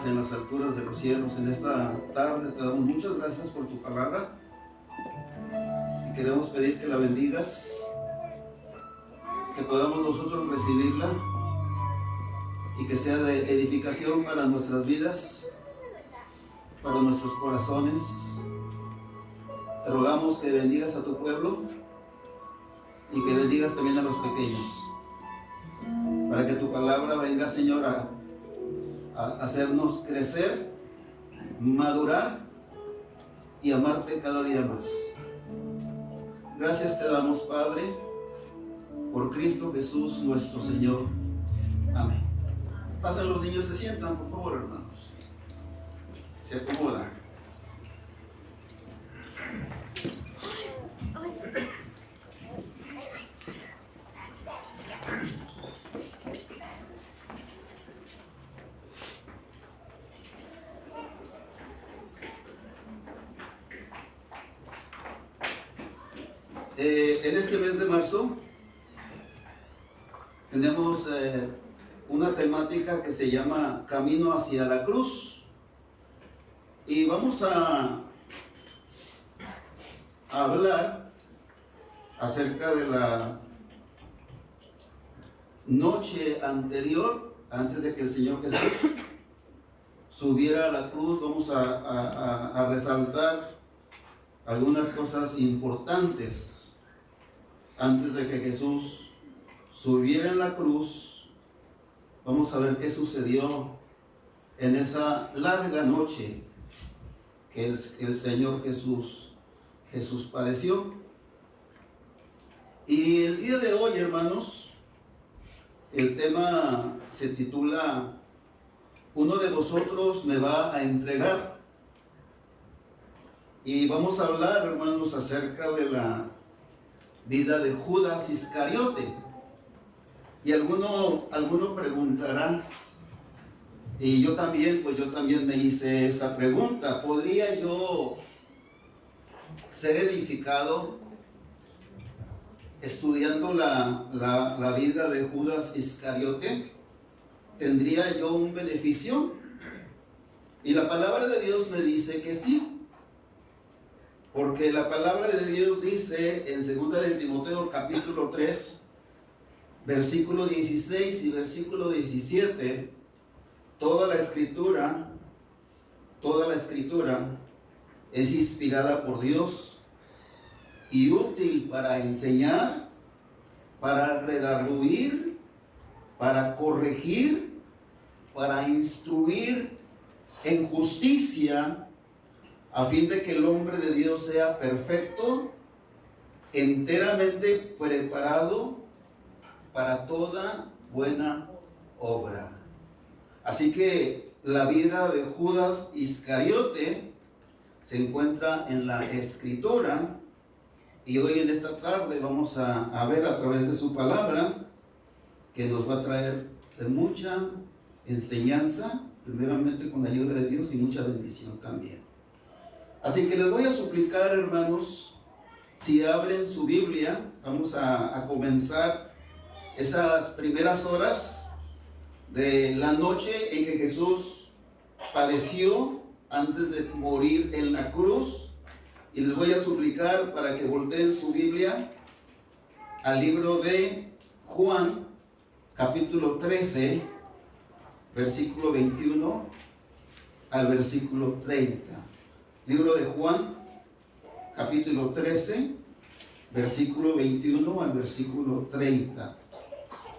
en las alturas de los cielos, en esta tarde te damos muchas gracias por tu palabra y queremos pedir que la bendigas, que podamos nosotros recibirla y que sea de edificación para nuestras vidas, para nuestros corazones. Te rogamos que bendigas a tu pueblo y que bendigas también a los pequeños, para que tu palabra venga, Señor, a hacernos crecer, madurar y amarte cada día más. Gracias te damos, Padre, por Cristo Jesús nuestro Señor. Amén. Pasen los niños, se sientan, por favor, hermanos. Se acomodan. En este mes de marzo tenemos una temática que se llama Camino hacia la Cruz, y vamos a hablar acerca de la noche anterior, antes de que el Señor Jesús subiera a la cruz. Vamos a resaltar algunas cosas importantes. Antes de que Jesús subiera en la cruz, vamos a ver qué sucedió en esa larga noche que el Señor Jesús padeció. Y el día de hoy, hermanos, el tema se titula "Uno de vosotros me va a entregar". Y vamos a hablar, hermanos, acerca de la vida de Judas Iscariote. Y alguno preguntará, y yo también me hice esa pregunta: ¿podría yo ser edificado estudiando la vida de Judas Iscariote? ¿Tendría yo un beneficio? Y la palabra de Dios me dice que sí. Porque la palabra de Dios dice en 2 de Timoteo capítulo 3, versículo 16 y versículo 17, toda la escritura es inspirada por Dios y útil para enseñar, para redarguir, para corregir, para instruir en justicia, a fin de que el hombre de Dios sea perfecto, enteramente preparado para toda buena obra. Así que la vida de Judas Iscariote se encuentra en la Escritura, y hoy en esta tarde vamos a ver a través de su palabra, que nos va a traer de mucha enseñanza, primeramente con la ayuda de Dios, y mucha bendición también. Así que les voy a suplicar, hermanos, si abren su Biblia, vamos a comenzar esas primeras horas de la noche en que Jesús padeció antes de morir en la cruz. Y les voy a suplicar para que volteen su Biblia al libro de Juan, capítulo 13, versículo 21 al versículo 30. Libro de Juan, capítulo 13, versículo 21 al versículo 30.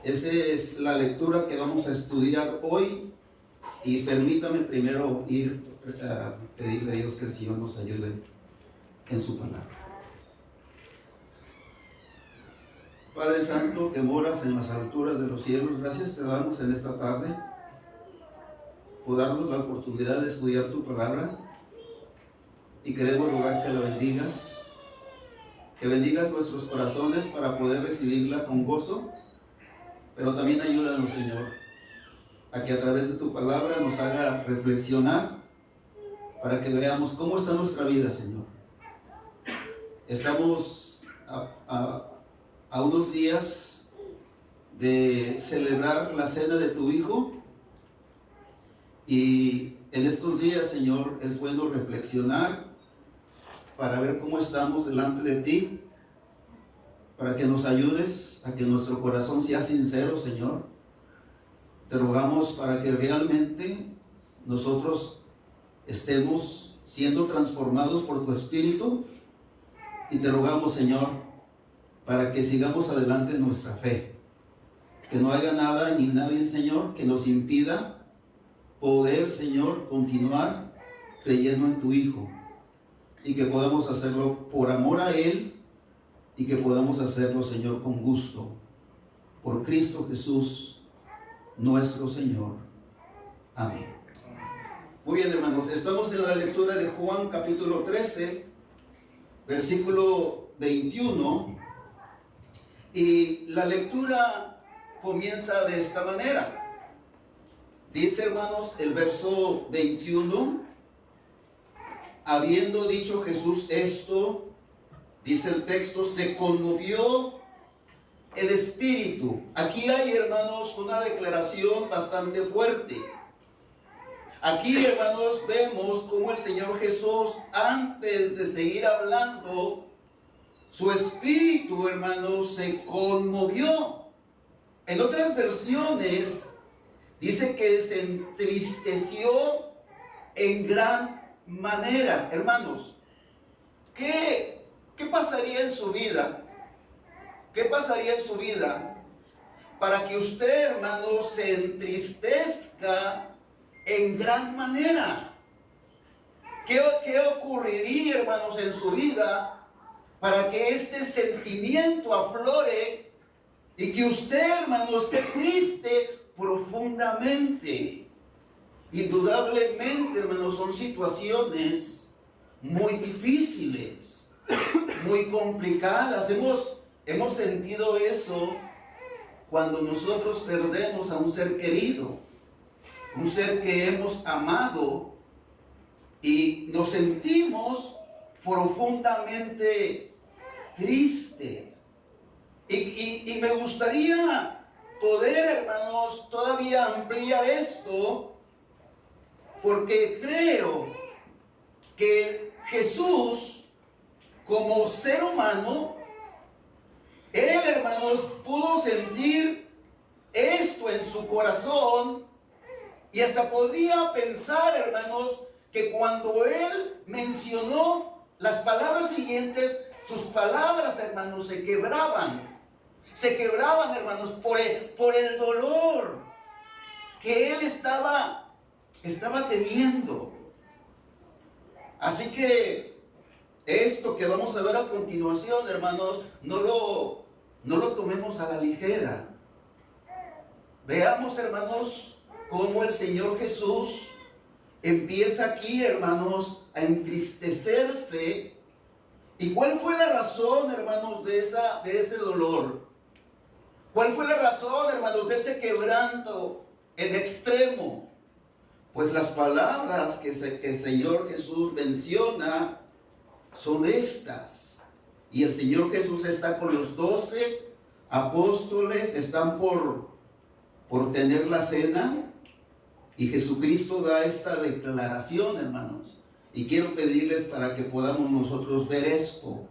Esa es la lectura que vamos a estudiar hoy, y permítame primero ir a pedirle a Dios que el Señor nos ayude en su palabra. Padre Santo, que moras en las alturas de los cielos, gracias te damos en esta tarde por darnos la oportunidad de estudiar tu palabra. Y queremos rogar que la bendigas, que bendigas nuestros corazones para poder recibirla con gozo, pero también ayúdanos, Señor, a que a través de tu palabra nos haga reflexionar, para que veamos cómo está nuestra vida, Señor. Estamos a unos días de celebrar la cena de tu Hijo, y en estos días, Señor, es bueno reflexionar para ver cómo estamos delante de ti, para que nos ayudes a que nuestro corazón sea sincero, Señor. Te rogamos para que realmente nosotros estemos siendo transformados por tu Espíritu, y te rogamos, Señor, para que sigamos adelante en nuestra fe, que no haya nada ni nadie, Señor, que nos impida poder, Señor, continuar creyendo en tu Hijo, y que podamos hacerlo por amor a Él, y que podamos hacerlo, Señor, con gusto, por Cristo Jesús, nuestro Señor. Amén. Muy bien, hermanos, estamos en la lectura de Juan capítulo 13, versículo 21, y la lectura comienza de esta manera. Dice, hermanos, el verso 21: habiendo dicho Jesús esto, dice el texto, se conmovió el espíritu. Aquí hay, hermanos, una declaración bastante fuerte. Aquí, hermanos, vemos cómo el Señor Jesús, antes de seguir hablando, su espíritu, hermanos, se conmovió. En otras versiones dice que se entristeció en gran manera. Hermanos, ¿qué pasaría en su vida? ¿Qué pasaría en su vida para que usted, hermano, se entristezca en gran manera? ¿Qué ocurriría, hermanos, en su vida para que este sentimiento aflore y que usted, hermano, esté triste profundamente? Indudablemente, hermanos, son situaciones muy difíciles, muy complicadas. Hemos sentido eso cuando nosotros perdemos a un ser querido, un ser que hemos amado, y nos sentimos profundamente tristes. Y me gustaría poder, hermanos, todavía ampliar esto, porque creo que Jesús, como ser humano, Él, hermanos, pudo sentir esto en su corazón, y hasta podría pensar, hermanos, que cuando Él mencionó las palabras siguientes, sus palabras, hermanos, se quebraban. Se quebraban, hermanos, por el dolor que Él estaba teniendo. Así que esto que vamos a ver a continuación, hermanos, no lo tomemos a la ligera. Veamos, hermanos, cómo el Señor Jesús empieza aquí, hermanos, a entristecerse. ¿Y cuál fue la razón, hermanos, de ese dolor? ¿Cuál fue la razón, hermanos, de ese quebranto en extremo? Pues las palabras que el Señor Jesús menciona son estas. Y el Señor Jesús está con los 12 apóstoles, están por tener la cena, y Jesucristo da esta declaración, hermanos. Y quiero pedirles para que podamos nosotros ver esto.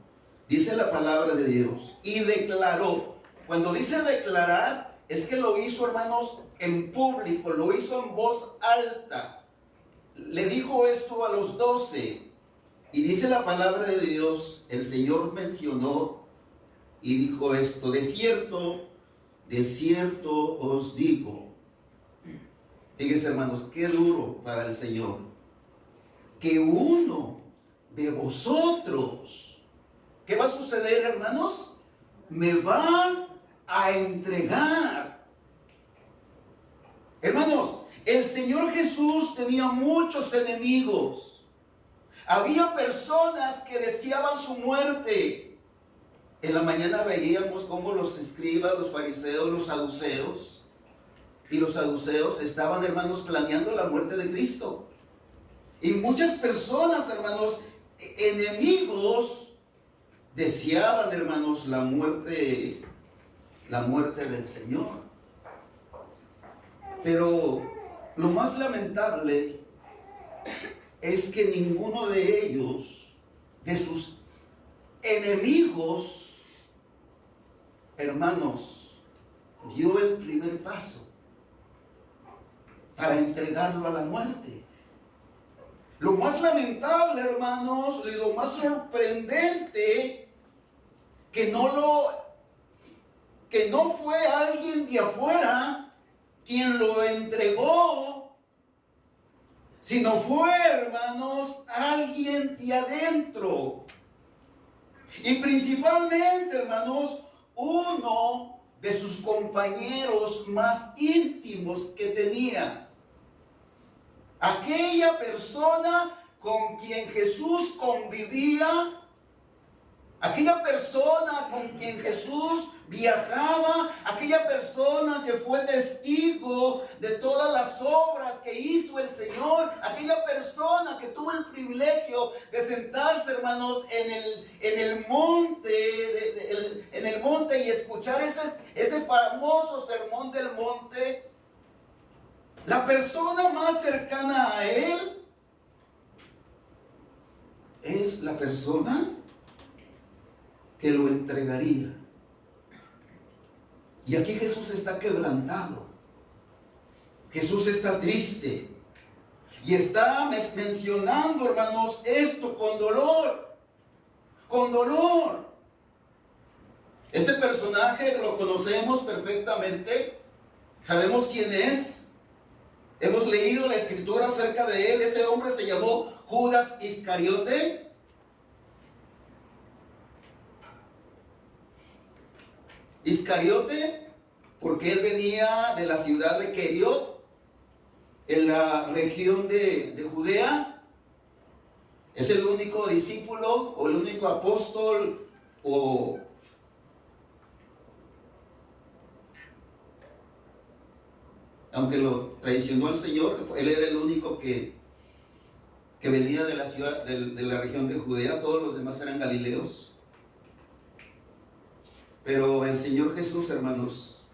Dice la palabra de Dios: y declaró. Cuando dice declarar, es que lo hizo, hermanos, en público, lo hizo en voz alta. Le dijo esto a los 12. Y dice la palabra de Dios, el Señor mencionó y dijo esto: de cierto os digo. Fíjense, hermanos, qué duro para el Señor, que uno de vosotros, ¿qué va a suceder, hermanos? Me va a entregar. Hermanos, el Señor Jesús tenía muchos enemigos. Había personas que deseaban su muerte. En la mañana veíamos cómo los escribas, los fariseos, los saduceos, y los saduceos estaban, hermanos, planeando la muerte de Cristo. Y muchas personas, hermanos, enemigos, deseaban, hermanos, la muerte del Señor. Pero lo más lamentable es que ninguno de ellos, de sus enemigos, hermanos, dio el primer paso para entregarlo a la muerte. Lo más lamentable, hermanos, y lo más sorprendente, que no fue alguien de afuera quien lo entregó, sino fue, hermanos, alguien de adentro. Y principalmente, hermanos, uno de sus compañeros más íntimos que tenía. Aquella persona con quien Jesús convivía, aquella persona con quien Jesús viajaba, aquella persona que fue testigo de todas las obras que hizo el Señor, aquella persona que tuvo el privilegio de sentarse, hermanos, en el monte y escuchar ese famoso sermón del monte. La persona más cercana a él es la persona que lo entregaría. Y aquí Jesús está quebrantado. Jesús está triste. Y está mencionando, hermanos, esto con dolor. Con dolor. Este personaje lo conocemos perfectamente. Sabemos quién es. Hemos leído la escritura acerca de él. Este hombre se llamó Judas Iscariote. Iscariote, porque él venía de la ciudad de Queriot, en la región de Judea. Es el único discípulo o el único apóstol aunque lo traicionó al Señor, él era el único que venía de la ciudad, de la región de Judea. Todos los demás eran galileos. Pero el Señor Jesús, hermanos,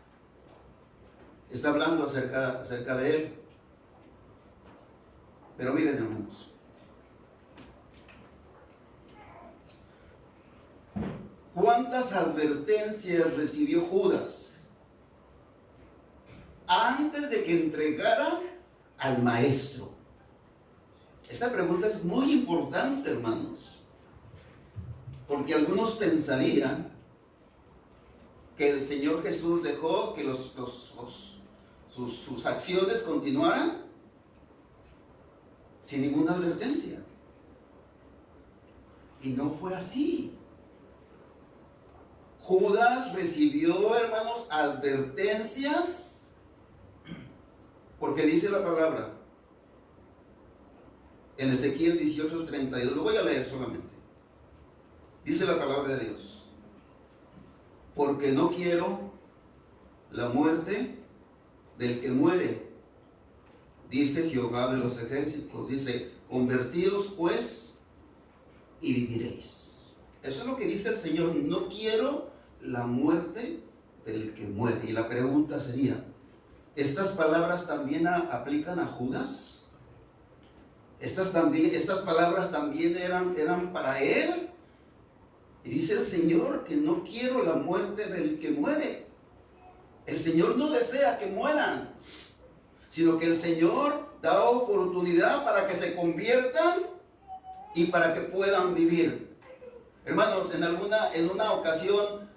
está hablando acerca de él. Pero miren, hermanos, ¿cuántas advertencias recibió Judas antes de que entregara al maestro? Esta pregunta es muy importante, hermanos, porque algunos pensarían que el Señor Jesús dejó que sus acciones continuaran sin ninguna advertencia. Y no fue así. Judas recibió, hermanos, advertencias, porque dice la palabra en Ezequiel 18:32, lo voy a leer solamente. Dice la palabra de Dios: porque no quiero la muerte del que muere, dice Jehová de los ejércitos. Dice: convertíos pues y viviréis. Eso es lo que dice el Señor. No quiero la muerte del que muere. Y la pregunta sería, ¿estas palabras también aplican a Judas? ¿Estas palabras también eran para él? Y dice el Señor que no quiero la muerte del que muere. El Señor no desea que mueran, sino que el Señor da oportunidad para que se conviertan y para que puedan vivir. Hermanos, en una ocasión,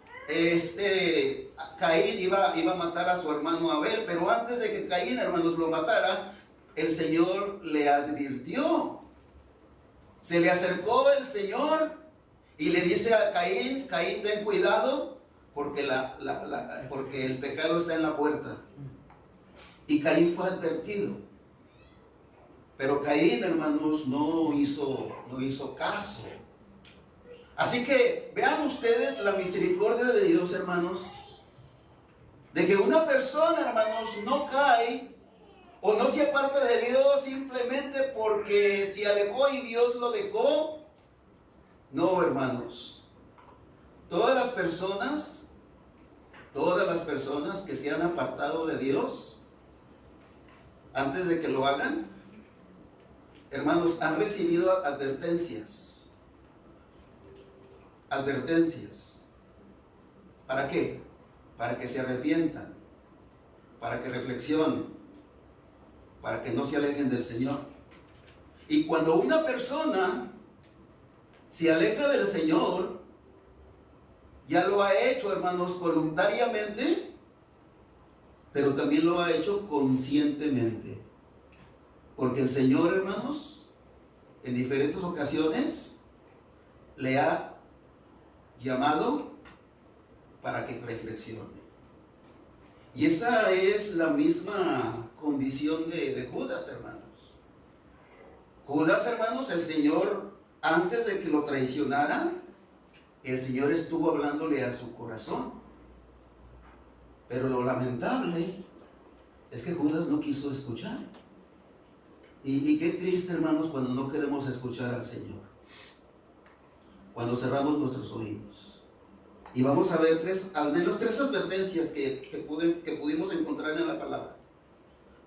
Caín iba a matar a su hermano Abel, pero antes de que Caín, hermanos, lo matara, el Señor le advirtió. Se le acercó el Señor y le dice a Caín: Caín, ten cuidado, porque el pecado está en la puerta. Y Caín fue advertido. Pero Caín, hermanos, no hizo caso. Así que vean ustedes la misericordia de Dios, hermanos, de que una persona, hermanos, no cae o no se aparta de Dios simplemente porque se alejó y Dios lo dejó. No, hermanos, todas las personas que se han apartado de Dios, antes de que lo hagan, hermanos, han recibido advertencias. Advertencias. ¿Para qué? Para que se arrepientan, para que reflexionen, para que no se alejen del Señor. Y cuando una persona se aleja del Señor, ya lo ha hecho, hermanos, voluntariamente, pero también lo ha hecho conscientemente. Porque el Señor, hermanos, en diferentes ocasiones le ha llamado para que reflexione. Y esa es la misma condición de Judas, hermanos. Judas, hermanos, el Señor, antes de que lo traicionara, el Señor estuvo hablándole a su corazón. Pero lo lamentable es que Judas no quiso escuchar. Y qué triste, hermanos, cuando no queremos escuchar al Señor. Cuando cerramos nuestros oídos. Y vamos a ver al menos tres advertencias que pudimos encontrar en la palabra.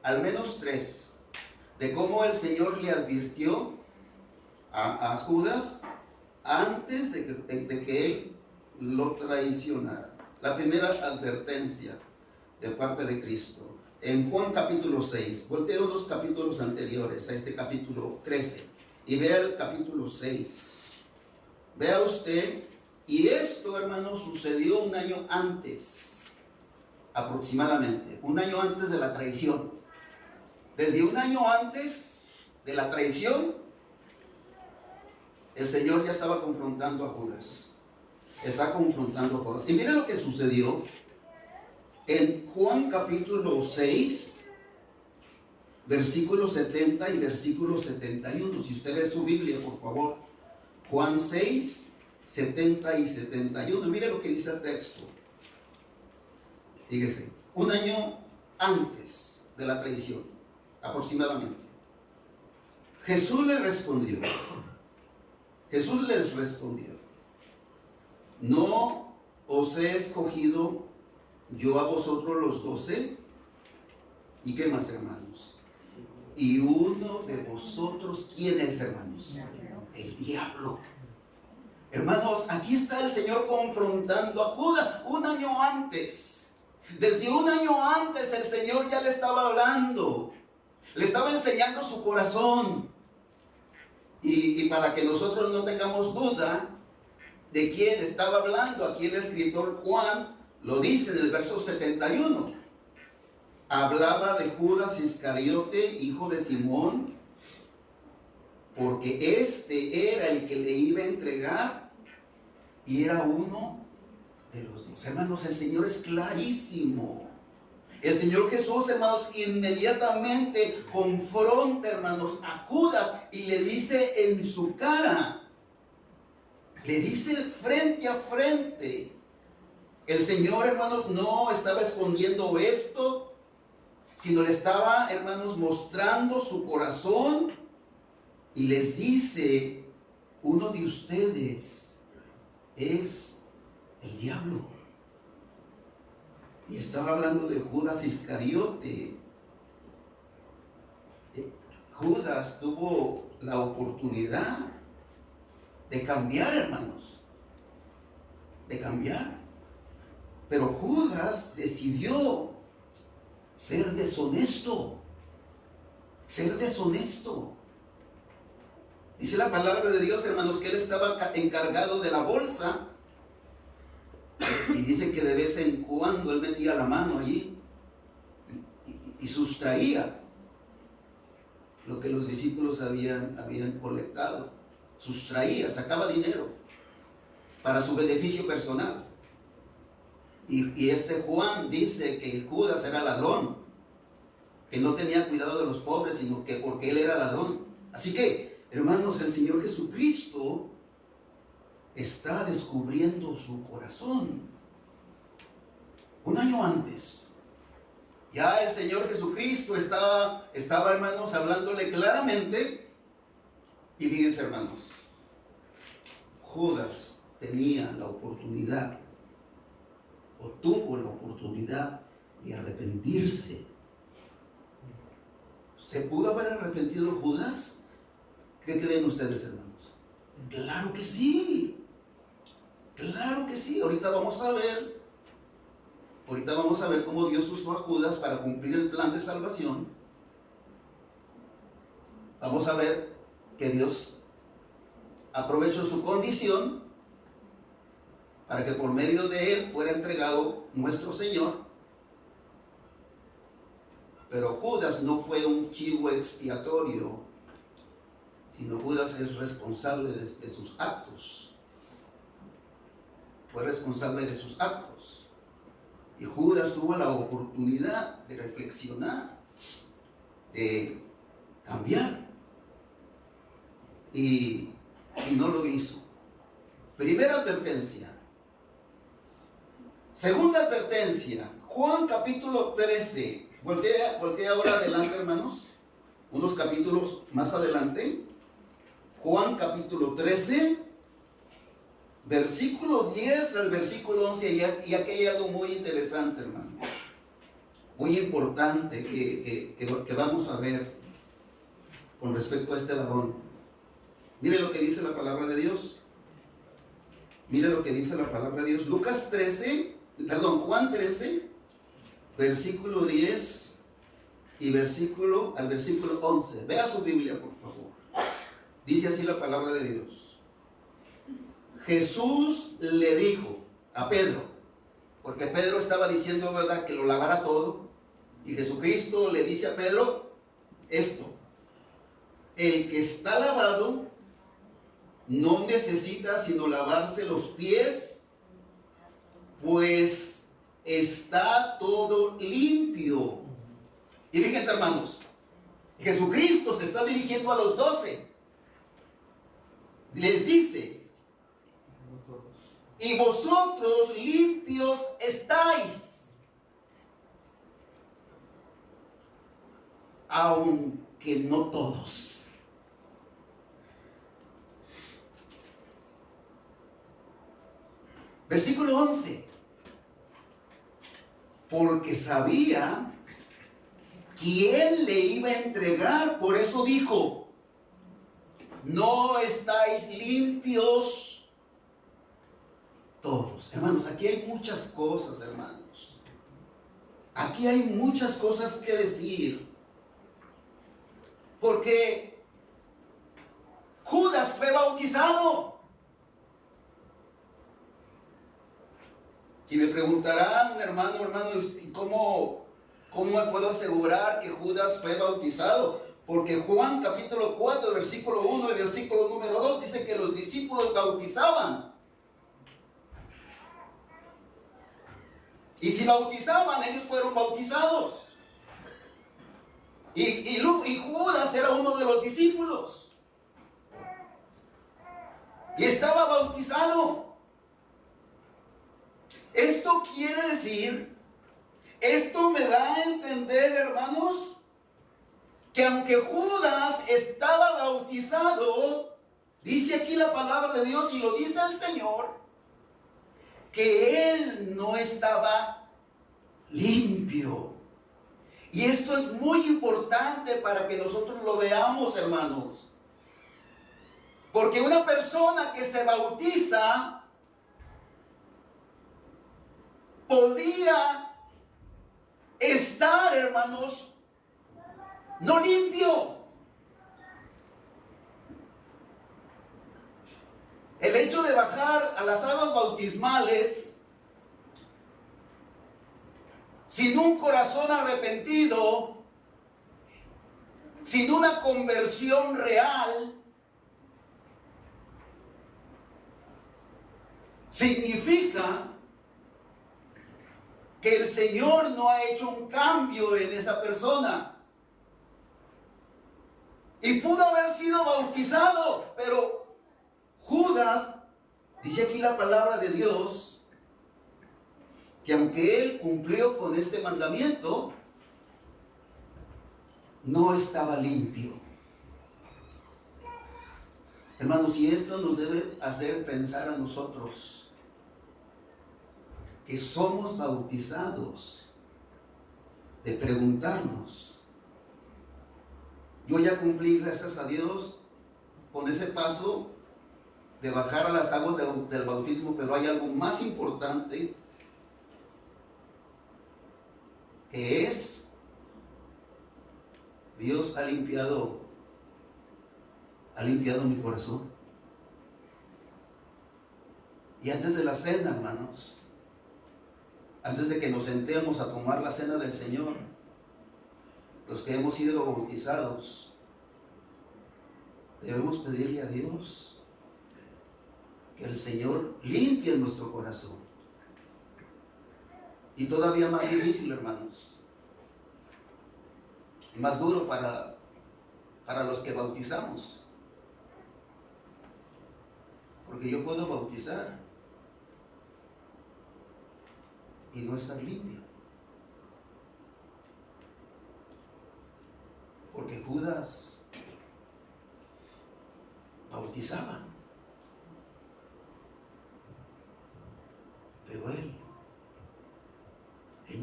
Al menos tres. De cómo el Señor le advirtió a Judas antes de que él lo traicionara. La primera advertencia de parte de Cristo. En Juan capítulo 6, volteo los capítulos anteriores a este capítulo 13 y vea el capítulo 6. Vea usted, y esto, hermano, sucedió un año antes, aproximadamente, un año antes de la traición. Desde un año antes de la traición, el Señor ya estaba confrontando a Judas. Está confrontando a Judas. Y mire lo que sucedió en Juan capítulo 6, versículos 70 y versículo 71. Si usted ve su Biblia, por favor. Juan 6, 70 y 71. Mire lo que dice el texto. Fíjese, un año antes de la traición, aproximadamente. Jesús les respondió. ¿No os he escogido yo a vosotros los 12? ¿Y qué más, hermanos? Y uno de vosotros, ¿quién es, hermanos? El diablo. Hermanos, aquí está el Señor confrontando a Judas un año antes. Desde un año antes el Señor ya le estaba hablando. Le estaba enseñando su corazón. Y para que nosotros no tengamos duda de quién estaba hablando, aquí el escritor Juan lo dice en el verso 71. Hablaba de Judas Iscariote, hijo de Simón, porque este era el que le iba a entregar y era uno de los dos. Hermanos, el Señor es clarísimo. El Señor Jesús, hermanos, inmediatamente confronta, hermanos, a Judas y le dice en su cara, le dice frente a frente. El Señor, hermanos, no estaba escondiendo esto, sino le estaba, hermanos, mostrando su corazón y les dice, uno de ustedes es el diablo. Y estaba hablando de Judas Iscariote. Judas tuvo la oportunidad de cambiar, hermanos, de cambiar. Pero Judas decidió ser deshonesto. Dice la palabra de Dios, hermanos, que él estaba encargado de la bolsa. Y dice que de vez en cuando él metía la mano allí y sustraía lo que los discípulos habían colectado. Sustraía, sacaba dinero para su beneficio personal. Y este Juan dice que Judas era ladrón, que no tenía cuidado de los pobres, sino que porque él era ladrón. Así que, hermanos, el Señor Jesucristo está descubriendo su corazón. Un año antes, ya el Señor Jesucristo estaba, hermanos, hablándole claramente. Y fíjense, hermanos, Judas tenía la oportunidad, o tuvo la oportunidad de arrepentirse. ¿Se pudo haber arrepentido Judas? ¿Qué creen ustedes, hermanos? Claro que sí. Claro que sí. Ahorita vamos a ver cómo Dios usó a Judas para cumplir el plan de salvación. Vamos a ver que Dios aprovechó su condición para que por medio de él fuera entregado nuestro Señor. Pero Judas no fue un chivo expiatorio, sino Judas es responsable de sus actos. Fue responsable de sus actos. Y Judas tuvo la oportunidad de reflexionar, de cambiar. Y no lo hizo. Primera advertencia. Segunda advertencia. Juan capítulo 13. Voltea ahora adelante, hermanos. Unos capítulos más adelante. Juan capítulo 13. Versículo 10 al versículo 11. Y aquí hay algo muy interesante, hermano. Muy importante que vamos a ver con respecto a este varón. Mire lo que dice la palabra de Dios. Mire lo que dice la palabra de Dios. Juan 13, versículo 10 y al versículo 11. Vea su Biblia, por favor. Dice así la palabra de Dios. Jesús le dijo a Pedro, porque Pedro estaba diciendo, ¿verdad?, que lo lavara todo. Y Jesucristo le dice a Pedro esto: el que está lavado no necesita sino lavarse los pies, pues está todo limpio. Y fíjense, hermanos, Jesucristo se está dirigiendo a los 12. Les dice: y vosotros limpios estáis, aunque no todos. Versículo 11. Porque sabía quién le iba a entregar, por eso dijo: no estáis limpios todos. Hermanos, aquí hay muchas cosas, hermanos. Aquí hay muchas cosas que decir. Porque Judas fue bautizado. Si me preguntarán, hermano, ¿y cómo me puedo asegurar que Judas fue bautizado? Porque Juan capítulo 4, versículo 1 y versículo número 2 dice que los discípulos bautizaban. Y si bautizaban, ellos fueron bautizados. Y Judas era uno de los discípulos. Y estaba bautizado. Esto quiere decir, esto me da a entender, hermanos, que aunque Judas estaba bautizado, dice aquí la palabra de Dios y lo dice el Señor, que él no estaba limpio. Y esto es muy importante para que nosotros lo veamos, hermanos. Porque una persona que se bautiza podía estar, hermanos, no limpio. El hecho de bajar a las aguas bautismales sin un corazón arrepentido, sin una conversión real, significa que el Señor no ha hecho un cambio en esa persona. Y pudo haber sido bautizado, pero Judas, dice aquí la palabra de Dios, que aunque él cumplió con este mandamiento, no estaba limpio. Hermanos, y esto nos debe hacer pensar a nosotros que somos bautizados, de preguntarnos: yo ya cumplí, gracias a Dios, con ese paso de bajar a las aguas del bautismo, pero hay algo más importante, que es: Dios ha limpiado mi corazón. Y antes de la cena, hermanos, antes de que nos sentemos a tomar la cena del Señor, los que hemos sido bautizados, debemos pedirle a Dios que el Señor limpie nuestro corazón. Y todavía más difícil, hermanos, más duro para los que bautizamos, porque yo puedo bautizar y no estar limpio, porque Judas bautizaba, pero él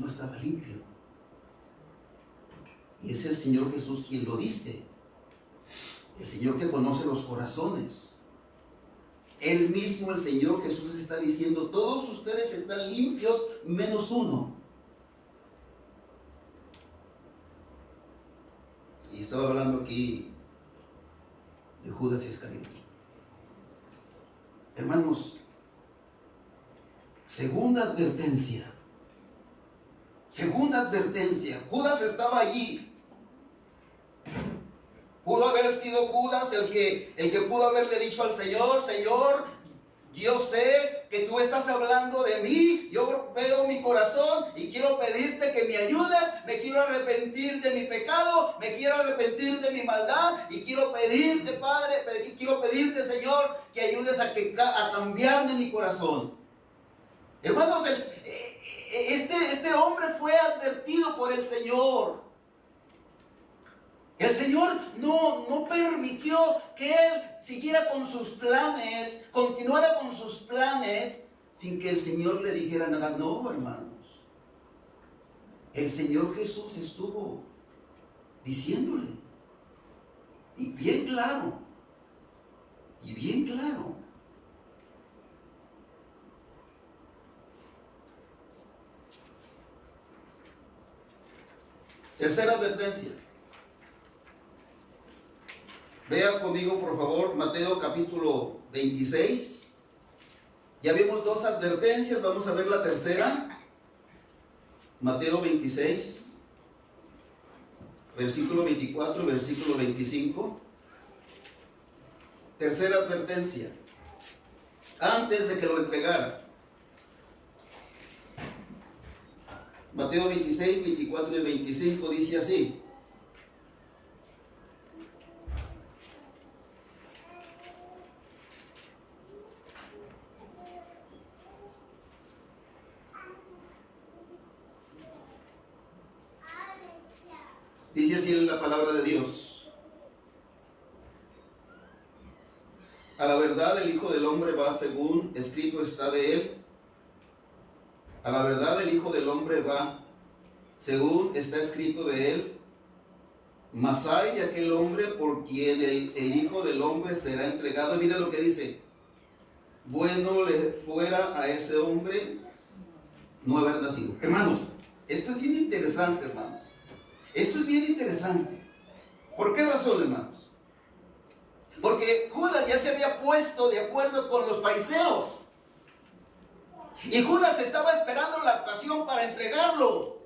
no estaba limpio. Y es el Señor Jesús quien lo dice, el Señor que conoce los corazones. Él mismo, el Señor Jesús, está diciendo: todos ustedes están limpios menos uno. Y estaba hablando aquí de Judas Iscariote. Hermanos, segunda advertencia. Judas estaba allí. Pudo haber sido Judas el que pudo haberle dicho al Señor: Señor, yo sé que tú estás hablando de mí, yo veo mi corazón y quiero pedirte que me ayudes, me quiero arrepentir de mi pecado, me quiero arrepentir de mi maldad y quiero pedirte, Padre, quiero pedirte, Señor, que ayudes a cambiarme mi corazón. Hermanos, este hombre fue advertido por el Señor. El Señor no permitió que él siguiera con sus planes, continuara con sus planes, sin que el Señor le dijera nada. No, hermanos. El Señor Jesús estuvo diciéndole, y bien claro, Tercera advertencia. Vean conmigo, por favor, Mateo capítulo 26. Ya vimos dos advertencias, vamos a ver la tercera. Mateo 26, versículo 24, versículo 25. Tercera advertencia. Antes de que lo entregara. Mateo 26, 24 y 25 dice así: dice así la palabra de Dios: a la verdad el Hijo del Hombre va según escrito está de él. A la verdad el Hijo del Hombre va según está escrito de él. Mas hay de aquel hombre por quien el Hijo del Hombre será entregado. Y mira lo que dice: bueno le fuera a ese hombre no haber nacido. Hermanos, esto es bien interesante, hermanos. Esto es bien interesante. ¿Por qué razón, hermanos? Porque Judas ya se había puesto de acuerdo con los fariseos. Y Judas estaba esperando la ocasión para entregarlo.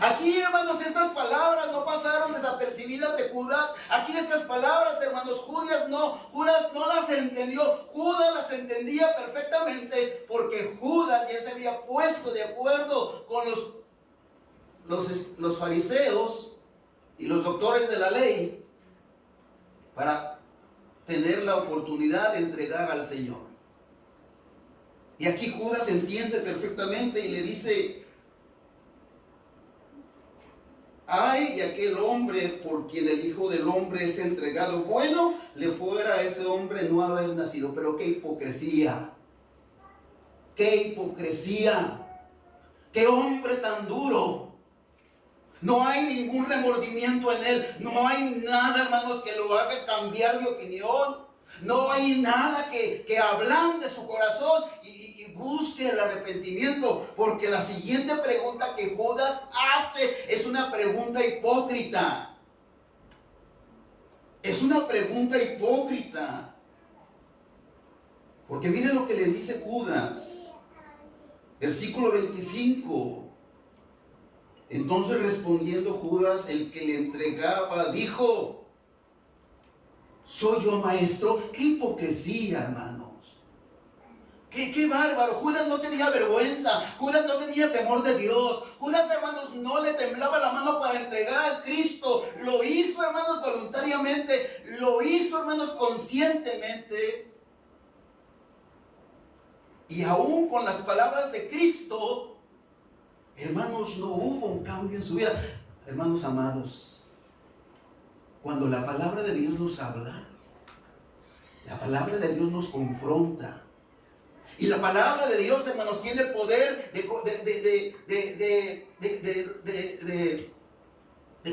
Aquí, hermanos, estas palabras no pasaron desapercibidas de Judas. Aquí estas palabras, hermanos, Judas no las entendió. Judas las entendía perfectamente, porque Judas ya se había puesto de acuerdo con los fariseos y los doctores de la ley para tener la oportunidad de entregar al Señor. Y aquí Judas entiende perfectamente y le dice: ay de aquel hombre por quien el Hijo del Hombre es entregado. Bueno le fuera a ese hombre no haber nacido. Pero qué hipocresía, qué hombre tan duro, No hay ningún remordimiento en él. No hay nada, hermanos, que lo haga cambiar de opinión. No hay nada que ablande su corazón y busque el arrepentimiento. Porque la siguiente pregunta que Judas hace es una pregunta hipócrita. Es una pregunta hipócrita. Porque miren lo que les dice Judas. Versículo 25. Entonces respondiendo Judas, el que le entregaba, dijo: ¿soy yo, maestro? ¡Qué hipocresía, hermanos! ¡Qué bárbaro! Judas no tenía vergüenza. Judas no tenía temor de Dios. Judas, hermanos, no le temblaba la mano para entregar a Cristo. Lo hizo, hermanos, voluntariamente. Lo hizo, hermanos, conscientemente. Y aún con las palabras de Cristo, hermanos, no hubo un cambio en su vida. Hermanos amados, cuando la palabra de Dios nos habla, la palabra de Dios nos confronta. Y la palabra de Dios, hermanos, tiene el poder de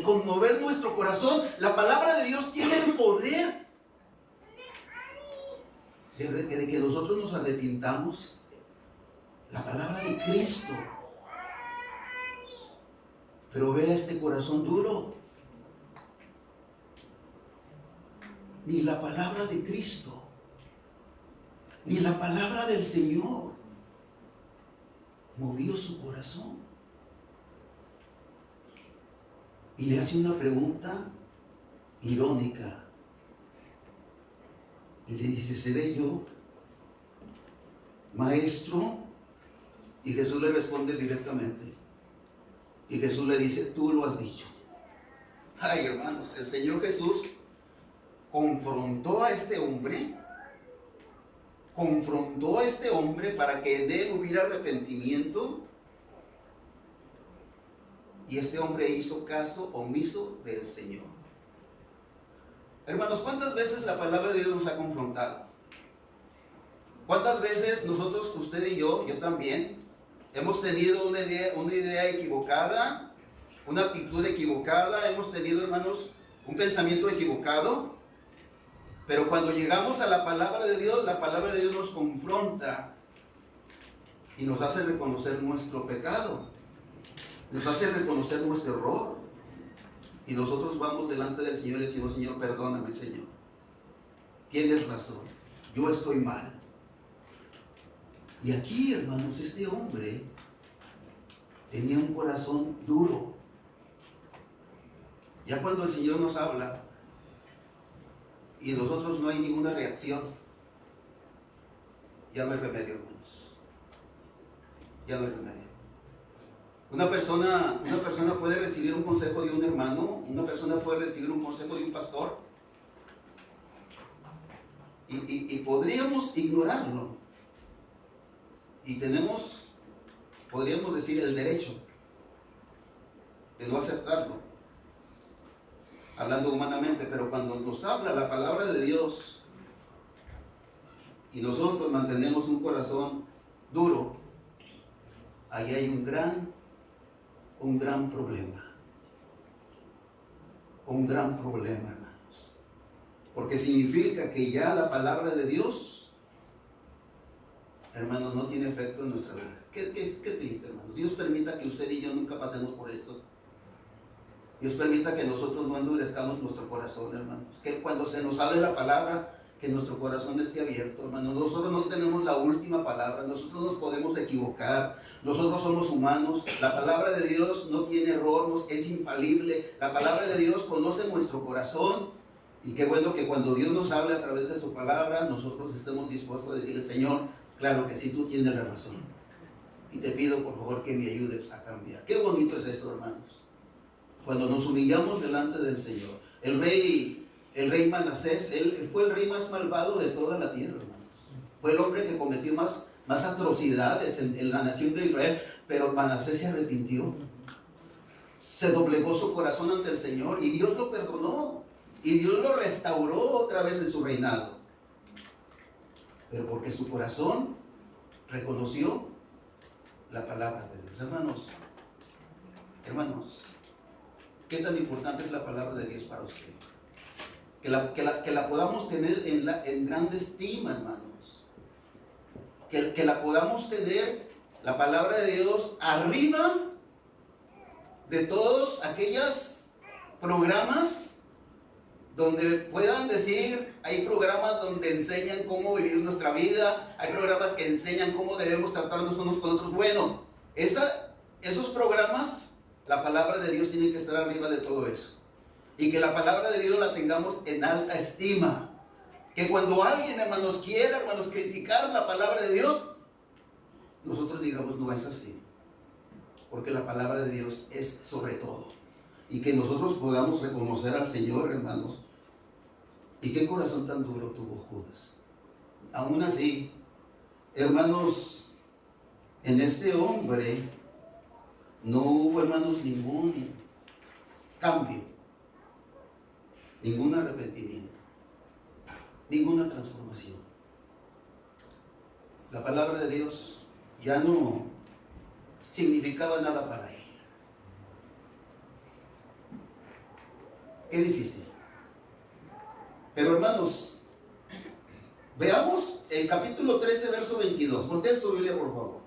conmover nuestro corazón. La palabra de Dios tiene el poder de que nosotros nos arrepintamos. La palabra de Cristo. Pero vea este corazón duro. Ni la palabra de Cristo, ni la palabra del Señor movió su corazón. Y le hace una pregunta irónica. Y le dice: ¿seré yo, maestro? Y Jesús le responde directamente. Y Jesús le dice: tú lo has dicho. Ay, hermanos, el Señor Jesús confrontó a este hombre. Confrontó a este hombre para que en él hubiera arrepentimiento. Y este hombre hizo caso omiso del Señor. Hermanos, ¿cuántas veces la palabra de Dios nos ha confrontado? ¿Cuántas veces nosotros, usted y yo también, hemos tenido una idea equivocada, una actitud equivocada, hemos tenido, hermanos, un pensamiento equivocado? Pero cuando llegamos a la palabra de Dios, la palabra de Dios nos confronta y nos hace reconocer nuestro pecado, nos hace reconocer nuestro error. Y nosotros vamos delante del Señor y decimos: Señor, perdóname, Señor. Tienes razón, yo estoy mal. Y aquí, hermanos, este hombre tenía un corazón duro. Ya cuando el Señor nos habla y nosotros no hay ninguna reacción, ya no hay remedio, hermanos. Ya no hay remedio. Una persona puede recibir un consejo de un hermano, una persona puede recibir un consejo de un pastor y podríamos ignorarlo. Y podríamos decir, el derecho de no aceptarlo, hablando humanamente. Pero cuando nos habla la palabra de Dios y nosotros mantenemos un corazón duro, ahí hay un gran problema. Un gran problema, hermanos. Porque significa que ya la palabra de Dios, hermanos, no tiene efecto en nuestra vida. Qué triste, hermanos. Dios permita que usted y yo nunca pasemos por eso. Dios permita que nosotros no endurezcamos nuestro corazón, hermanos. Que cuando se nos hable la palabra, que nuestro corazón esté abierto, hermanos. Nosotros no tenemos la última palabra. Nosotros nos podemos equivocar. Nosotros somos humanos. La palabra de Dios no tiene error, es infalible. La palabra de Dios conoce nuestro corazón. Y qué bueno que cuando Dios nos hable a través de su palabra, nosotros estemos dispuestos a decirle: Señor, claro que sí, tú tienes la razón. Y te pido, por favor, que me ayudes a cambiar. Qué bonito es eso, hermanos. Cuando nos humillamos delante del Señor. El rey Manasés, él fue el rey más malvado de toda la tierra, hermanos. Fue el hombre que cometió más atrocidades en la nación de Israel. Pero Manasés se arrepintió. Se doblegó su corazón ante el Señor y Dios lo perdonó. Y Dios lo restauró otra vez en su reinado. Pero porque su corazón reconoció la palabra de Dios. Hermanos, ¿Qué tan importante es la palabra de Dios para usted? Que la podamos tener en grande estima, hermanos. Que la podamos tener, la palabra de Dios, arriba de todos aquellos programas donde puedan decir, hay programas donde enseñan cómo vivir nuestra vida, hay programas que enseñan cómo debemos tratarnos unos con otros. Bueno, esos programas, la palabra de Dios tiene que estar arriba de todo eso. Y que la palabra de Dios la tengamos en alta estima. Que cuando alguien, hermanos, quiera, hermanos, criticar la palabra de Dios, nosotros digamos, no es así. Porque la palabra de Dios es sobre todo. Y que nosotros podamos reconocer al Señor, hermanos. Y qué corazón tan duro tuvo Judas. Aún así, hermanos, en este hombre no hubo, hermanos, ningún cambio, ningún arrepentimiento, ninguna transformación. La palabra de Dios ya no significaba nada para él. Qué difícil. Pero, hermanos, veamos el capítulo 13, verso 22. Voltea su Biblia, por favor.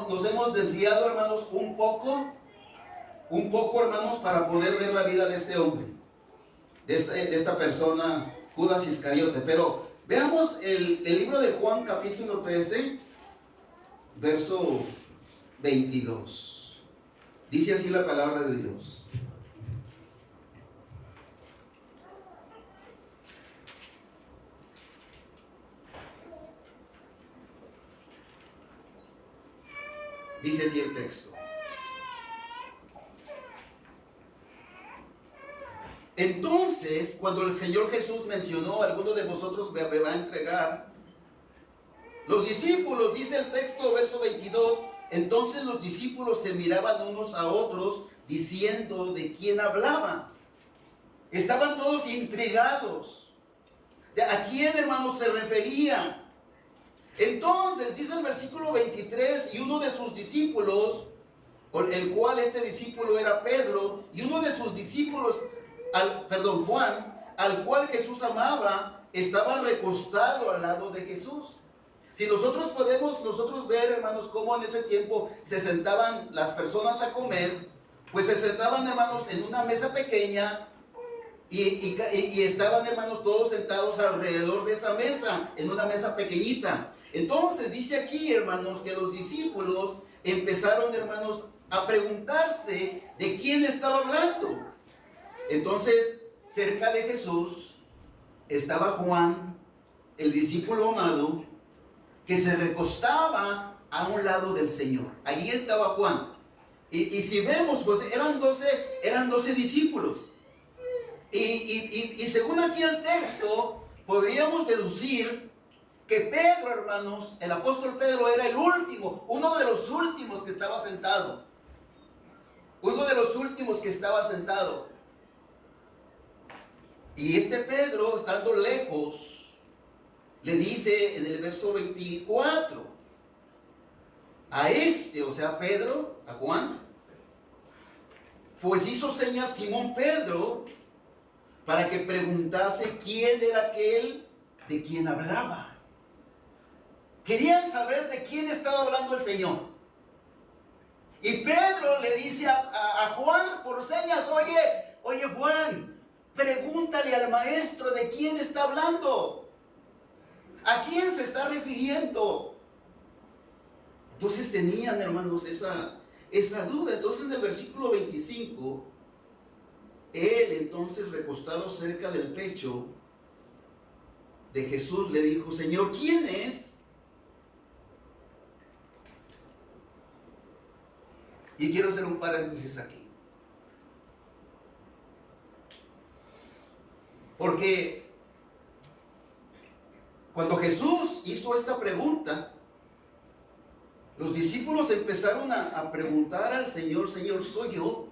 Nos hemos desviado, hermanos, un poco, hermanos, para poder ver la vida de este hombre, de esta persona, Judas Iscariote. Pero veamos el libro de Juan, capítulo 13, verso 22. Dice así la palabra de Dios. Dice así el texto. Entonces, cuando el Señor Jesús mencionó, alguno de vosotros me va a entregar, los discípulos, dice el texto, verso 22, entonces los discípulos se miraban unos a otros, diciendo de quién hablaba. Estaban todos intrigados. ¿A quién, hermanos, se refería? Entonces, dice el versículo 23, y uno de sus discípulos, el cual este discípulo era Pedro, y uno de sus discípulos, Juan, al cual Jesús amaba, estaba recostado al lado de Jesús. Si nosotros podemos ver, hermanos, cómo en ese tiempo se sentaban las personas a comer, pues se sentaban, hermanos, en una mesa pequeña, y estaban, hermanos, todos sentados alrededor de esa mesa, en una mesa pequeñita. Entonces dice aquí, hermanos, que los discípulos empezaron, hermanos, a preguntarse de quién estaba hablando. Entonces, cerca de Jesús estaba Juan, el discípulo amado, que se recostaba a un lado del Señor. Allí estaba Juan. Y si vemos, pues eran 12 discípulos. Y según aquí el texto, podríamos deducir que Pedro, hermanos, el apóstol Pedro era el último, uno de los últimos que estaba sentado. Uno de los últimos que estaba sentado. Y este Pedro, estando lejos, le dice en el verso 24 a o sea, Pedro, a Juan, pues hizo señas Simón Pedro para que preguntase quién era aquel de quien hablaba. Querían saber de quién estaba hablando el Señor. Y Pedro le dice a Juan por señas, oye Juan, pregúntale al maestro de quién está hablando. ¿A quién se está refiriendo? Entonces tenían, hermanos, esa duda. Entonces en el versículo 25, él entonces recostado cerca del pecho de Jesús le dijo, Señor, ¿quién es? Y quiero hacer un paréntesis aquí. Porque cuando Jesús hizo esta pregunta, los discípulos empezaron a preguntar al Señor, Señor, ¿soy yo?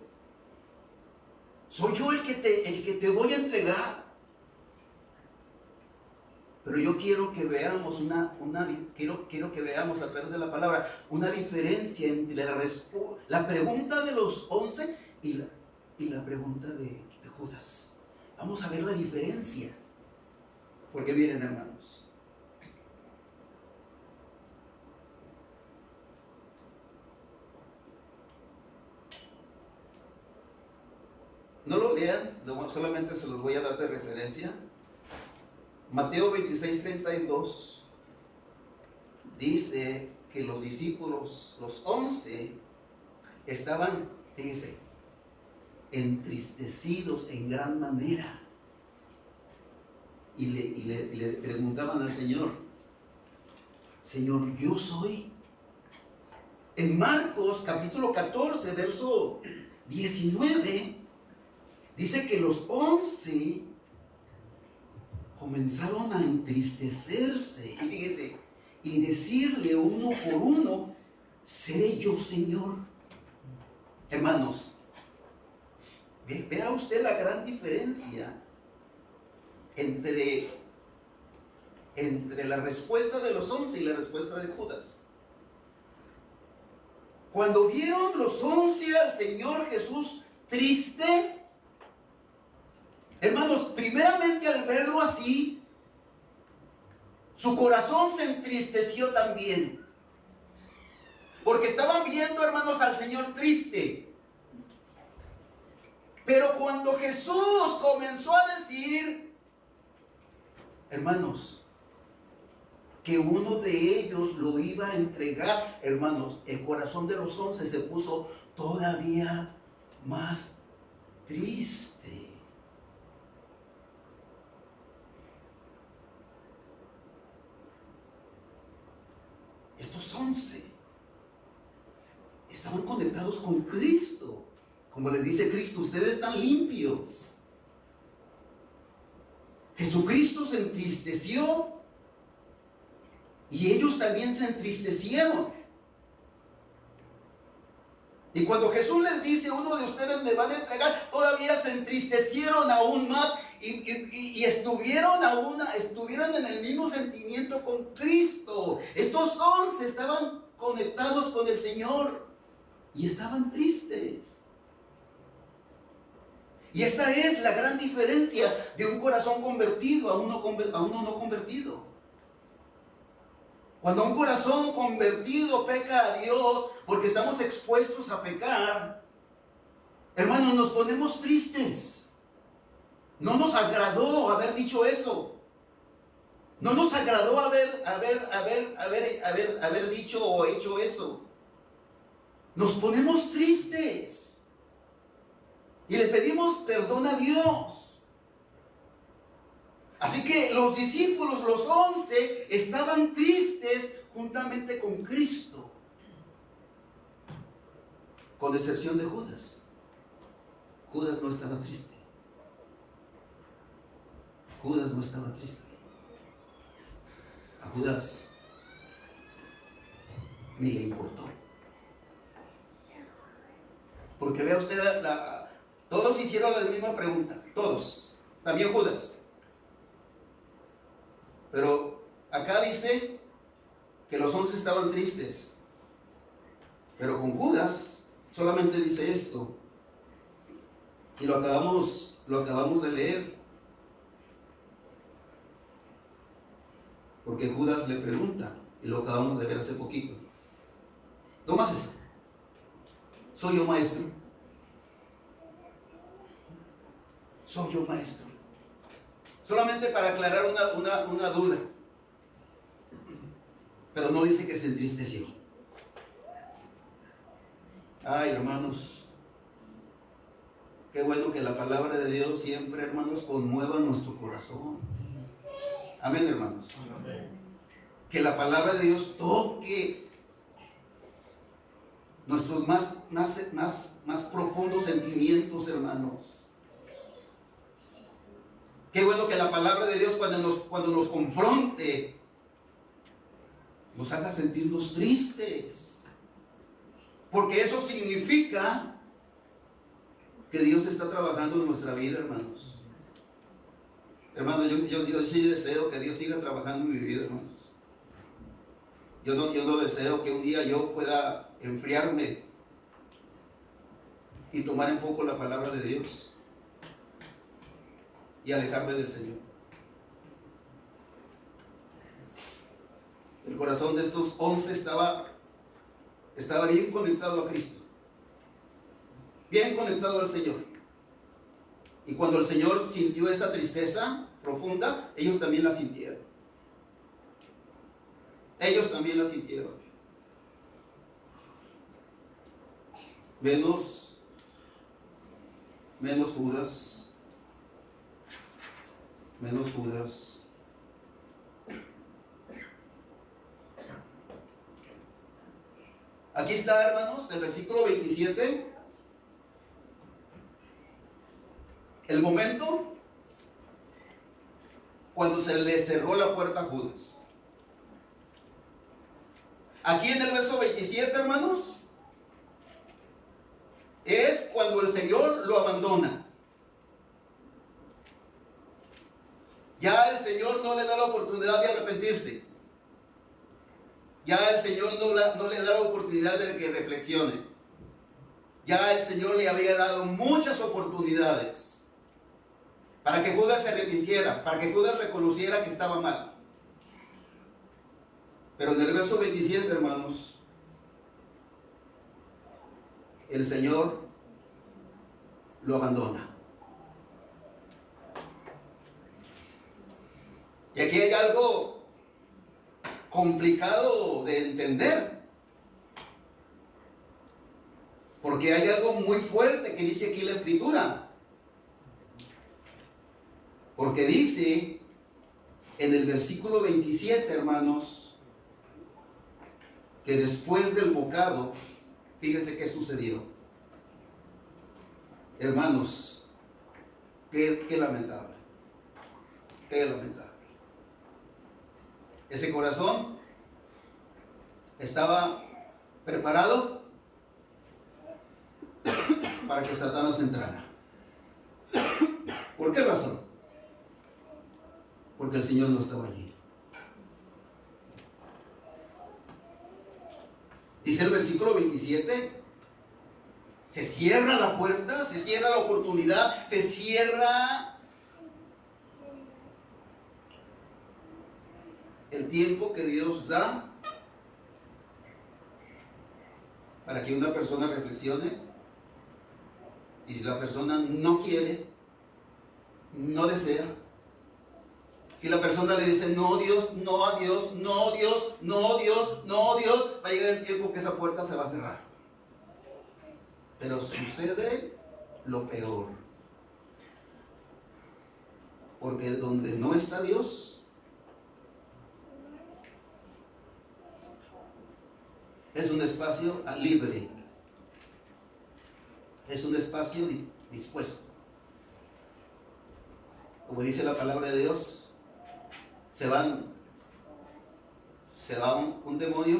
¿Soy yo el que te voy a entregar? Pero yo quiero que veamos quiero que veamos a través de la palabra una diferencia entre la pregunta de los 11 y la pregunta de Judas. Vamos a ver la diferencia. Porque miren, hermanos, no lo lean, solamente se los voy a dar de referencia. Mateo 26:32 dice que los discípulos, los 11, estaban, fíjense, entristecidos en gran manera. Y le preguntaban al Señor: Señor, yo soy. En Marcos capítulo 14, verso 19, dice que los 11 comenzaron a entristecerse. Y fíjese, y decirle uno por uno: ¿seré yo, Señor? Hermanos, vea usted la gran diferencia entre la respuesta de los 11 y la respuesta de Judas. Cuando vieron los 11 al Señor Jesús triste, hermanos, primeramente al verlo así, su corazón se entristeció también. Porque estaban viendo, hermanos, al Señor triste. Pero cuando Jesús comenzó a decir, hermanos, que uno de ellos lo iba a entregar, hermanos, el corazón de los 11 se puso todavía más triste. Estos 11 estaban conectados con Cristo. Como les dice Cristo, ustedes están limpios. Jesucristo se entristeció y ellos también se entristecieron. Y cuando Jesús les dice, uno de ustedes me van a entregar, todavía se entristecieron aún más y estuvieron en el mismo sentimiento con Cristo. Estos 11 estaban conectados con el Señor y estaban tristes. Y esa es la gran diferencia de un corazón convertido a uno no convertido. Cuando un corazón convertido peca a Dios, porque estamos expuestos a pecar, hermanos, nos ponemos tristes. No nos agradó haber dicho eso. No nos agradó haber dicho o hecho eso. Nos ponemos tristes. Y le pedimos perdón a Dios. Así que los discípulos, los 11, estaban tristes juntamente con Cristo. Con excepción de Judas. Judas no estaba triste. Judas no estaba triste. A Judas ni le importó. Porque vea usted todos hicieron la misma pregunta, todos, también Judas. Pero acá dice que los 11 estaban tristes. Pero con Judas solamente dice esto. Y lo acabamos de leer. Porque Judas le pregunta, y lo acabamos de ver hace poquito. ¿Tomas eso? ¿Soy yo maestro? Soy yo maestro. Solamente para aclarar una duda. Pero no dice que se entristeció. Ay, hermanos, qué bueno que la palabra de Dios siempre, hermanos, conmueva nuestro corazón. Amén, hermanos. Amén. Que la palabra de Dios toque nuestros más profundos sentimientos, hermanos. Qué bueno que la palabra de Dios cuando nos confronte, nos haga sentirnos tristes. Porque eso significa que Dios está trabajando en nuestra vida, hermanos. Hermanos, yo sí deseo que Dios siga trabajando en mi vida, hermanos. Yo no deseo que un día yo pueda enfriarme y tomar en poco la palabra de Dios y alejarme del Señor. El corazón de estos 11 estaba bien conectado a Cristo, bien conectado al Señor. Y cuando el Señor sintió esa tristeza profunda, ellos también la sintieron. Ellos también la sintieron. Menos Judas. Menos Judas. Aquí está, hermanos, el versículo 27. El momento cuando se le cerró la puerta a Judas. Aquí en el verso 27, hermanos, es cuando el Señor lo abandona. Ya el Señor no le da la oportunidad de arrepentirse. Ya el Señor no le da la oportunidad de que reflexione. Ya el Señor le había dado muchas oportunidades para que Judas se arrepintiera, para que Judas reconociera que estaba mal. Pero en el verso 27, hermanos, el Señor lo abandona. Y aquí hay algo complicado de entender, porque hay algo muy fuerte que dice aquí la Escritura. Porque dice en el versículo 27, hermanos, que después del bocado, fíjense qué sucedió. Hermanos, qué lamentable. Qué lamentable. Ese corazón estaba preparado para que Satanás entrara. ¿Por qué razón? Porque el Señor no estaba allí. Dice el versículo 27, se cierra la puerta, se cierra la oportunidad, se cierra el tiempo que Dios da para que una persona reflexione. Y si la persona no quiere, no desea, si la persona le dice no Dios, no a Dios, no Dios, no Dios, no Dios, va a llegar el tiempo que esa puerta se va a cerrar. Pero sucede lo peor. Porque donde no está Dios, es un espacio libre. Es un espacio dispuesto. Como dice la palabra de Dios, se va un demonio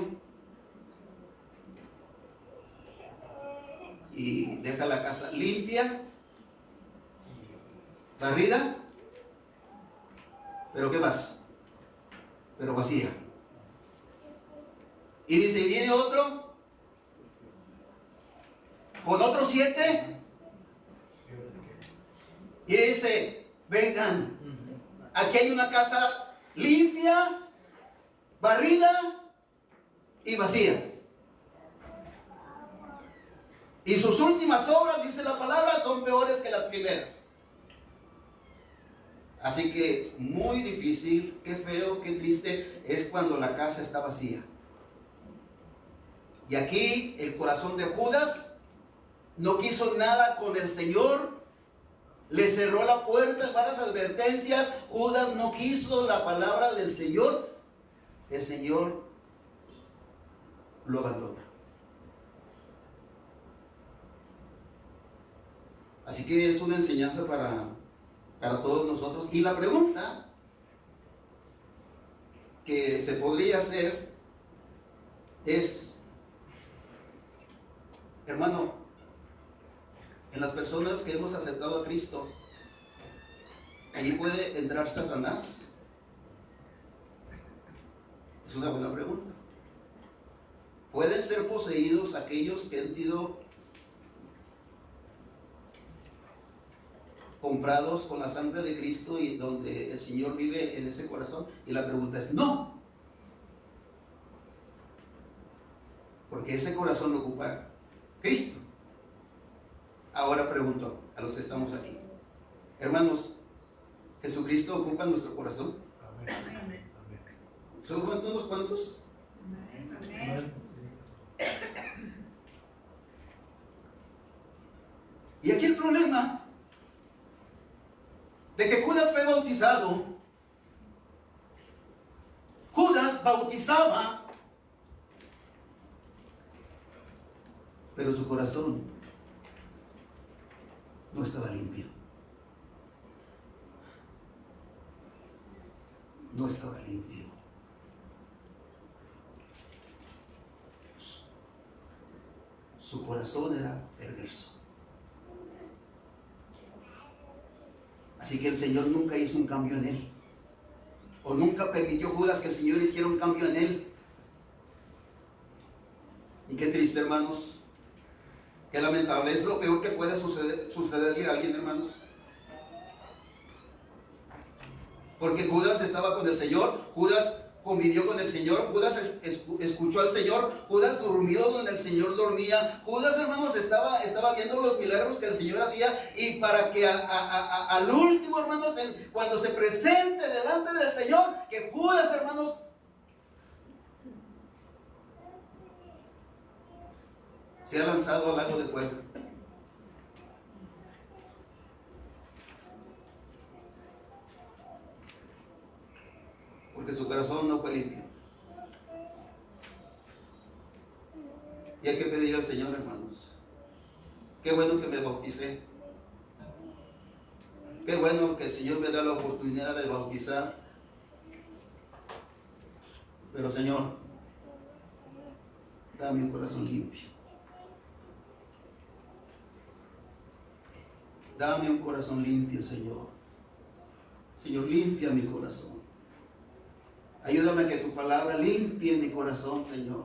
y deja la casa limpia, barrida, pero ¿qué más? Pero vacía. Y dice, y viene otro con otros 7 y dice, vengan, aquí hay una casa limpia, barrida y vacía. Y sus últimas obras, dice la palabra, son peores que las primeras. Así que muy difícil, qué feo, qué triste es cuando la casa está vacía. Y aquí el corazón de Judas no quiso nada con el Señor. Le cerró la puerta en varias advertencias. Judas no quiso la palabra del Señor. El Señor lo abandona. Así que es una enseñanza para todos nosotros. Y la pregunta que se podría hacer es, hermano, en las personas que hemos aceptado a Cristo, ¿allí puede entrar Satanás? Es una buena pregunta. ¿Pueden ser poseídos aquellos que han sido comprados con la sangre de Cristo y donde el Señor vive en ese corazón? Y la pregunta es no, porque ese corazón lo ocupa Cristo. Ahora pregunto a los que estamos aquí, hermanos, ¿Jesucristo ocupa nuestro corazón? Amén. ¿Solamente unos cuantos? Amén. Y aquí el problema de que Judas fue bautizado. Judas bautizaba, pero su corazón no estaba limpio. No estaba limpio. Su corazón era perverso. Así que el Señor nunca hizo un cambio en él. O nunca permitió Judas que el Señor hiciera un cambio en él. Y qué triste, hermanos. Qué lamentable. Es lo peor que puede sucederle a alguien, hermanos. Porque Judas estaba con el Señor. Judas convivió con el Señor. Judas escuchó al Señor. Judas durmió donde el Señor dormía. Judas, hermanos, estaba viendo los milagros que el Señor hacía. Y para que al último, hermanos, cuando se presente delante del Señor, que Judas, hermanos, se ha lanzado al lago de fuego. Porque su corazón no fue limpio. Y hay que pedir al Señor, hermanos. Qué bueno que me bauticé. Qué bueno que el Señor me da la oportunidad de bautizar. Pero, Señor, dame un corazón limpio. Dame un corazón limpio, Señor. Señor, limpia mi corazón. Ayúdame a que tu palabra limpie mi corazón, Señor.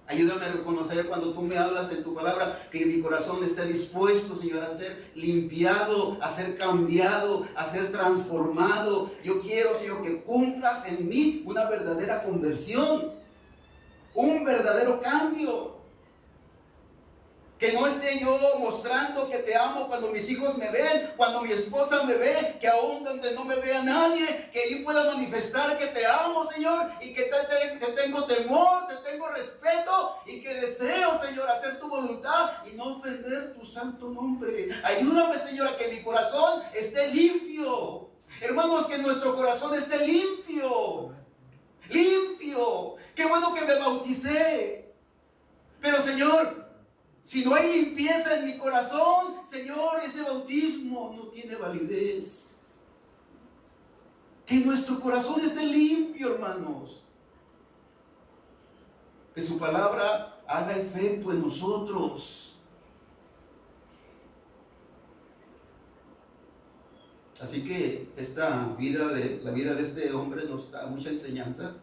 Ayúdame a reconocer cuando tú me hablas en tu palabra que mi corazón esté dispuesto, Señor, a ser limpiado, a ser cambiado, a ser transformado. Yo quiero, Señor, que cumplas en mí una verdadera conversión, un verdadero cambio. Que no esté yo mostrando que te amo cuando mis hijos me ven, cuando mi esposa me ve, que aún donde no me vea nadie, que yo pueda manifestar que te amo, Señor, y que te tengo temor, te tengo respeto, y que deseo, Señor, hacer tu voluntad y no ofender tu santo nombre. Ayúdame, Señor, a que mi corazón esté limpio. Hermanos, que nuestro corazón esté limpio. Limpio. Qué bueno que me bauticé. Pero, Señor, si no hay limpieza en mi corazón, Señor, ese bautismo no tiene validez. Que nuestro corazón esté limpio, hermanos. Que su palabra haga efecto en nosotros. Así que la vida de este hombre nos da mucha enseñanza.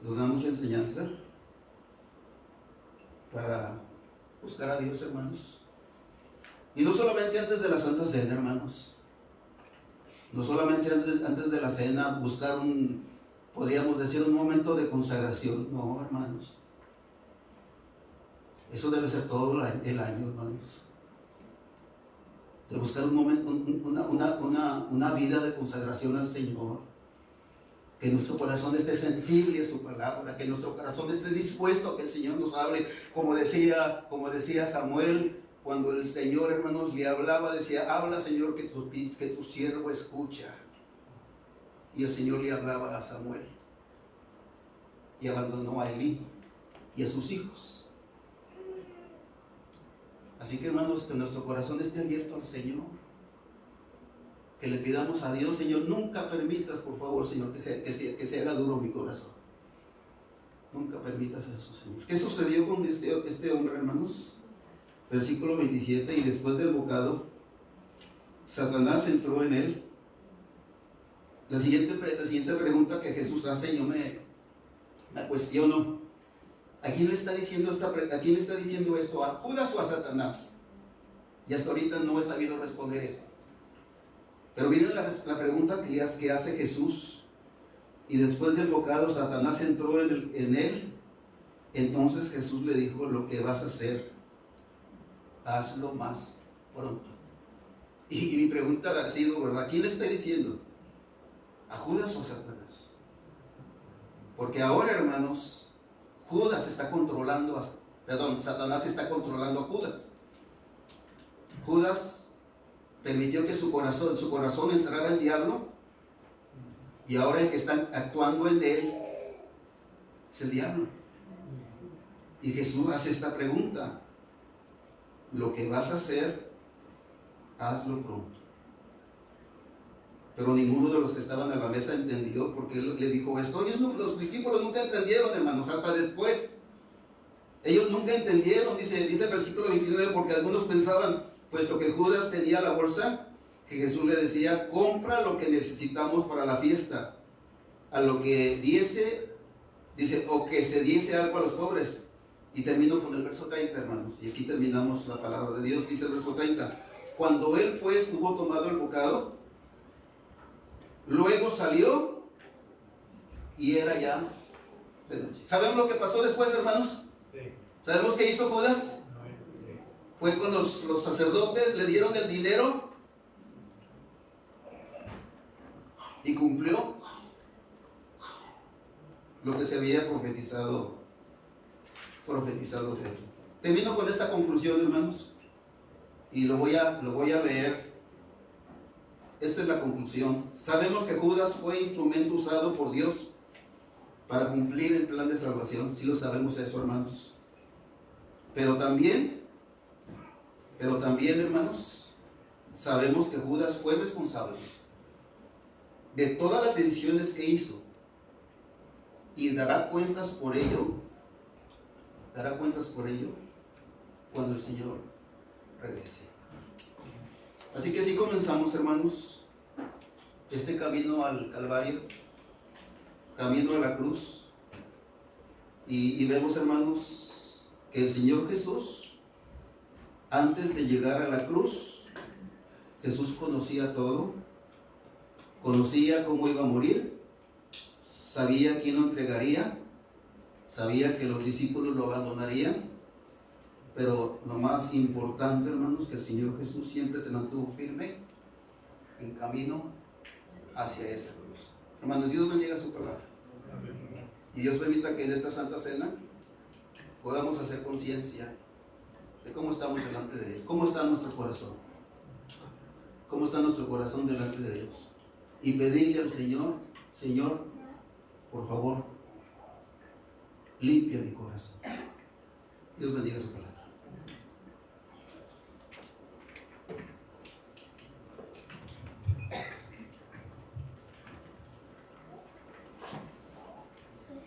Nos da mucha enseñanza para buscar a Dios, hermanos. Y no solamente antes de la Santa Cena, hermanos. No solamente antes de la cena buscar podríamos decir, un momento de consagración. No, hermanos. Eso debe ser todo el año, hermanos. De buscar un momento, una vida de consagración al Señor. Que nuestro corazón esté sensible a su palabra, que nuestro corazón esté dispuesto a que el Señor nos hable. Como decía Samuel, cuando el Señor, hermanos, le hablaba, decía: habla, Señor, que tu siervo escucha. Y el Señor le hablaba a Samuel. Y abandonó a Elí y a sus hijos. Así que, hermanos, que nuestro corazón esté abierto al Señor. Que le pidamos a Dios: Señor, nunca permitas, por favor, Señor, que se haga duro mi corazón. Nunca permitas eso, Señor. ¿Qué sucedió con este hombre, hermanos? Versículo 27, y después del bocado, Satanás entró en él. La siguiente pregunta que Jesús hace, yo me cuestiono: ¿a quién le está diciendo esto? ¿A Judas o a Satanás? Y hasta ahorita no he sabido responder eso. Pero viene la pregunta que hace Jesús. Y después del bocado, Satanás entró en él. Entonces Jesús le dijo: lo que vas a hacer, hazlo más pronto. Y mi pregunta ha sido, ¿verdad? ¿Quién le está diciendo? ¿A Judas o a Satanás? Porque ahora, hermanos, Satanás está controlando a Judas. Judas permitió que su corazón entrara el diablo, y ahora el que está actuando en él es el diablo. Y Jesús hace esta pregunta: lo que vas a hacer, hazlo pronto. Pero ninguno de los que estaban a la mesa entendió, porque él le dijo esto. Los discípulos nunca entendieron, hermanos, hasta después. Ellos nunca entendieron, dice el versículo 29, porque algunos pensaban, puesto que Judas tenía la bolsa, que Jesús le decía: compra lo que necesitamos para la fiesta, a lo que diese, dice, o que se diese algo a los pobres. Y termino con el verso 30, hermanos, y aquí terminamos la palabra de Dios. Dice el verso 30: cuando él pues hubo tomado el bocado, luego salió y era ya de noche. ¿Sabemos lo que pasó después, hermanos? ¿Sabemos qué hizo Judas? Fue con los sacerdotes, le dieron el dinero y cumplió lo que se había profetizado de él. Termino con esta conclusión, hermanos, y lo voy a leer. Esta es la conclusión. Sabemos que Judas fue instrumento usado por Dios para cumplir el plan de salvación. Sí lo sabemos eso, hermanos. Pero también, hermanos, sabemos que Judas fue responsable de todas las decisiones que hizo, y dará cuentas por ello cuando el Señor regrese. Así que sí comenzamos, hermanos, este camino al Calvario, camino a la cruz, y vemos, hermanos, que el Señor Jesús, antes de llegar a la cruz, Jesús conocía todo, conocía cómo iba a morir, sabía quién lo entregaría, sabía que los discípulos lo abandonarían, pero lo más importante, hermanos, que el Señor Jesús siempre se mantuvo firme en camino hacia esa cruz. Hermanos, Dios bendiga su palabra. Y Dios permita que en esta Santa Cena podamos hacer conciencia de cómo estamos delante de Dios, cómo está nuestro corazón, delante de Dios, y pedirle al Señor: Señor, por favor, limpia mi corazón. Dios bendiga su palabra.